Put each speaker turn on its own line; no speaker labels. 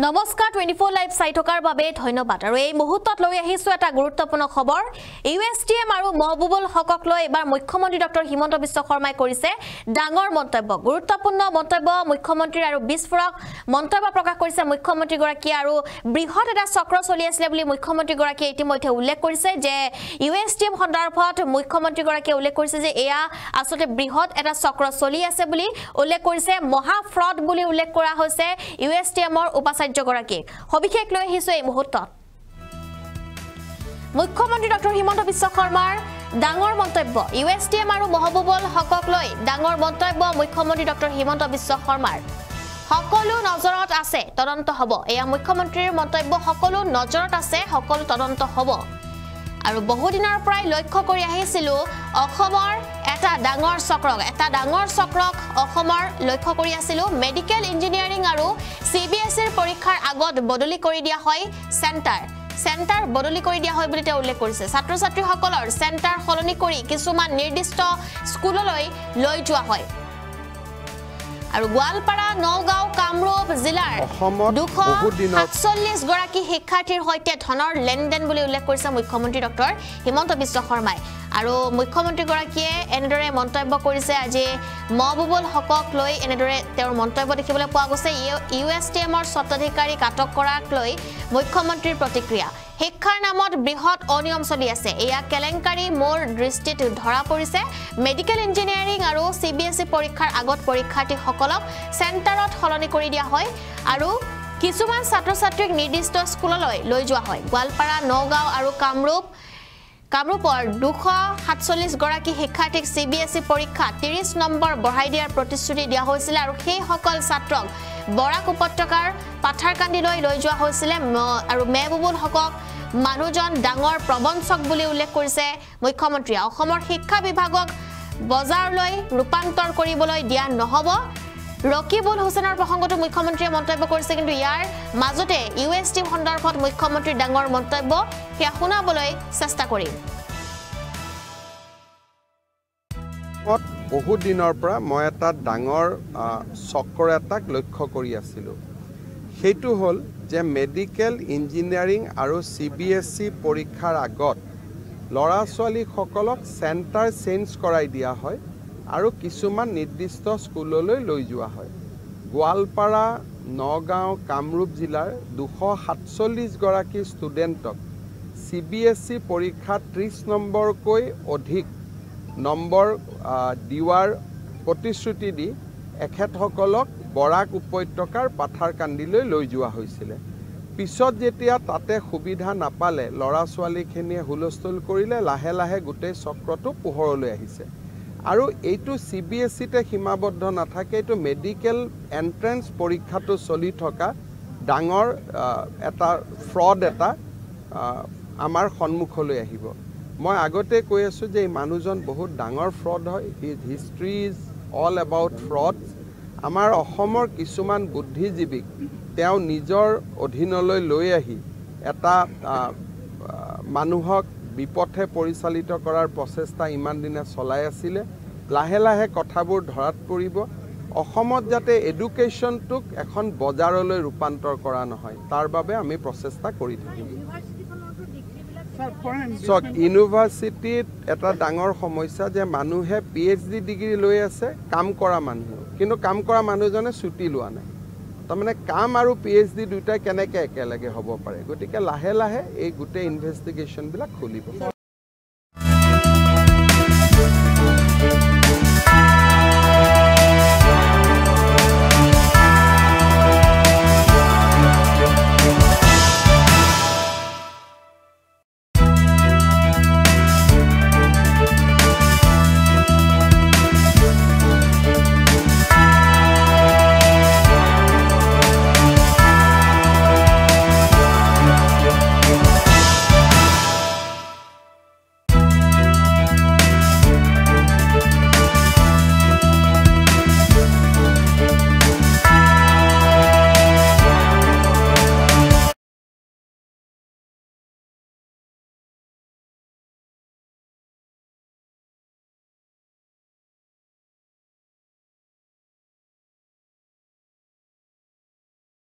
নমস্কাৰ 24 লাইভ চাই থকাৰ বাবে ধন্যবাদ আৰু এই মুহূৰ্তত লৈ আহিছো এটা গুৰুত্বপূৰ্ণ খবৰ ইউএছটিএম আৰু মহবুবুল হকক লৈ এবাৰ মুখ্যমন্ত্ৰী ডক্টৰ হিমন্ত বিশ্ব শৰ্মাই কৰিছে ডাঙৰ মন্তব্য গুৰুত্বপূৰ্ণ মন্তব্য মুখ্যমন্ত্ৰী আৰু বিস্ফোৰক মন্তব্য প্ৰকাশ কৰিছে মুখ্যমন্ত্ৰী গৰাকী আৰু বৃহৎ এটা চক্ৰ চলি আছিল বুলি মুখ্যমন্ত্ৰী গৰাকী ইতিমধ্যে উল্লেখ কৰিছে যে ইউএছটিএম সন্দৰ্ভত মুখ্যমন্ত্ৰী গৰাকী উল্লেখ কৰিছে যে এয়া আসলে বৃহৎ এটা চক্ৰ চলি আছে বুলি উল্লেখ কৰিছে মহা ফ্ৰড বুলি উল্লেখ কৰা হৈছে ইউএছটিএমৰ উপাচাৰ্যগৰাকী সবিশেষ লৈ আহিছো এই মুহূৰ্তত মুখ্যমন্ত্ৰী ডক্টৰ হিমন্ত বিশ্ব শৰ্মাৰ ডাঙৰ মন্তব্য ইউএছটিএম আৰু মহবুবুল হকক লৈ ডাঙৰ মন্তব্য মুখ্যমন্ত্ৰী ডক্টৰ হিমন্ত বিশ্ব শৰ্মাৰ সকলো নজৰত আছে তদন্ত হ'ব এয়া মুখ্যমন্ত্ৰীৰ মন্তব্য সকলো নজৰত আছে সকলো তদন্ত হ'ব আৰু বহুদিনৰ পৰাই লক্ষ্য কৰি আহিছিল অসমৰ এটা ডাঙৰ চক্ৰক অসমৰ লক্ষ্য কৰি আছিল মেডিকেল ইঞ্জিনিয়াৰিং আৰু সিবিএসইৰ পৰীক্ষাৰ আগত বদলি কৰি দিয়া হয় সেন্টাৰ বদলি কৰি দিয়া হয় বুলি তেওঁ উল্লেখ কৰিছে ছাত্ৰ ছাত্ৰীসকলৰ সেন্টাৰ সলনি কৰি কিছুমান নিৰ্দিষ্ট স্কুললৈ লৈ যোৱা হয় আৰু গোৱালপাৰা নগাঁও কামৰূপ জিলাৰ 247 গৰাকী শিক্ষাৰ্থীৰ হৈতে ধনৰ লেনদেন বুলি উল্লেখ কৰিছে মুখ্যমন্ত্ৰী ডক্টৰ হিমন্ত বিশ্ব শৰ্মাই আৰু মুখ্যমন্ত্ৰী গৰাকীয়ে এনেদৰে মন্তব্য কৰিছে আজি মহবুবুল হকক লৈ এনেদৰে তেওঁৰ মন্তব্য দেখিবলৈ পোৱা গৈছে ইউএছটিএমৰ স্বত্বাধিকাৰীক আটক কৰাক লৈ মুখ্যমন্ত্ৰীৰ প্ৰতিক্ৰিয়া শিক্ষাৰ নামত বৃহৎ অনিয়ম চলি আছে এয়া কেলেংকাৰী মোৰ দৃষ্টিত ধৰা পৰিছে মেডিকেল ইঞ্জিনিয়াৰিং আৰু সিবিএসই পৰীক্ষাৰ আগত পৰীক্ষাৰ্থীসকলক সেন্টাৰত সলনি কৰি দিয়া হয় আৰু কিছুমান ছাত্ৰ ছাত্ৰীক নিৰ্দিষ্ট স্কুললৈ লৈ যোৱা হয় গোৱালপাৰা নগাঁও আৰু কামৰূপৰ 247 গৰাকী শিক্ষাৰ্থীক সিবিএসই পৰীক্ষা 30 নম্বৰ বঢ়াই দিয়াৰ প্ৰতিশ্ৰুতি দিয়া হৈছিল আৰু সেই সকল ছাত্ৰক বৰাক উপত্যকাৰ পাথাৰকান্দিলৈ লৈ যোৱা হৈছিল আৰু মহবুবুল হকক মানুহজন ডাঙৰ প্ৰবঞ্চক বুলি উল্লেখ কৰিছে মুখ্যমন্ত্ৰীয়ে অসমৰ শিক্ষা বিভাগক বজাৰলৈ ৰূপান্তৰ কৰিবলৈ দিয়া নহব ৰকিবুল হুছেইনৰ প্ৰসংগটো মুখ্যমন্ত্ৰীয়ে মন্তব্য কৰিছে কিন্তু ইয়াৰ মাজতে ইউএছটি সন্দৰ্ভত মুখ্যমন্ত্ৰীৰ ডাঙৰ মন্তব্য সেয়া শুনাবলৈ চেষ্টা কৰিম
বহু দিনৰ পৰা মই এটা ডাঙৰ চক্ৰ এটাক লক্ষ্য কৰি আছিলোঁ সেইটো হ'ল যে মেডিকেল ইঞ্জিনিয়াৰিং আৰু সিবিএসই পৰীক্ষাৰ আগত ল'ৰা ছোৱালীসকলক সেন্টাৰ চেঞ্জ কৰাই দিয়া হয় আৰু কিছুমান নিৰ্দিষ্ট স্কুললৈ লৈ যোৱা হয় গোৱালপাৰা নগাঁও কামৰূপ জিলাৰ 247 গৰাকী ষ্টুডেণ্টক সিবিএসই পৰীক্ষাত 30 নম্বৰকৈ অধিক নম্বৰ দিৱাৰ প্ৰতিশ্ৰুতি দি এখেতসকলক বৰাক উপত্যকাৰ পাথাৰকান্দিলৈ লৈ যোৱা হৈছিল পিছত যেতিয়া তাতে সুবিধা নাপালে ল'ৰা ছোৱালীখিনিয়ে হুলস্থুল কৰিলে লাহে লাহে গোটেই চক্ৰটো পোহৰলৈ আহিছে আৰু এইটো সিবিএসইতে সীমাবদ্ধ নাথাকে এইটো মেডিকেল এন্ট্ৰেন্স পৰীক্ষাটো চলি থকা ডাঙৰ এটা ফ্ৰড এটা আমাৰ সন্মুখলৈ আহিব মই আগতে কৈ আছো যে এই মানুহজন বহুত ডাঙৰ ফ্ৰড হয় his history is all about fraud আমাৰ অসমৰ কিছুমান বুদ্ধিজীৱীক তেওঁ নিজৰ অধীনলৈ লৈ আহি এটা মানুহক বিপথে পৰিচালিত কৰাৰ প্ৰচেষ্টা ইমান দিনে চলাই আছিল লাহে লাহে কথাবোৰ ধৰাত পৰিব অসমত যাতে এডুকেশ্যনটোক এখন বজাৰলৈ ৰূপান্তৰ কৰা নহয় তাৰ বাবে আমি প্ৰচেষ্টা কৰি থাকিম ইউনিভাৰ্চিটিত এটা ডাঙৰ সমস্যা যে মানুহে পিএইচডি ডিগ্ৰী লৈ আছে কাম কৰা মানুহ কিন্তু কাম কৰা মানুহজনে ছুটি লোৱা নাই তাৰমানে কাম আৰু পিএইচডি দুটাই কেনেকৈ একেলগে হ'ব পাৰে গতিকে লাহে লাহে এই গোটেই ইনভেষ্টিগেশ্যনবিলাক খুলিব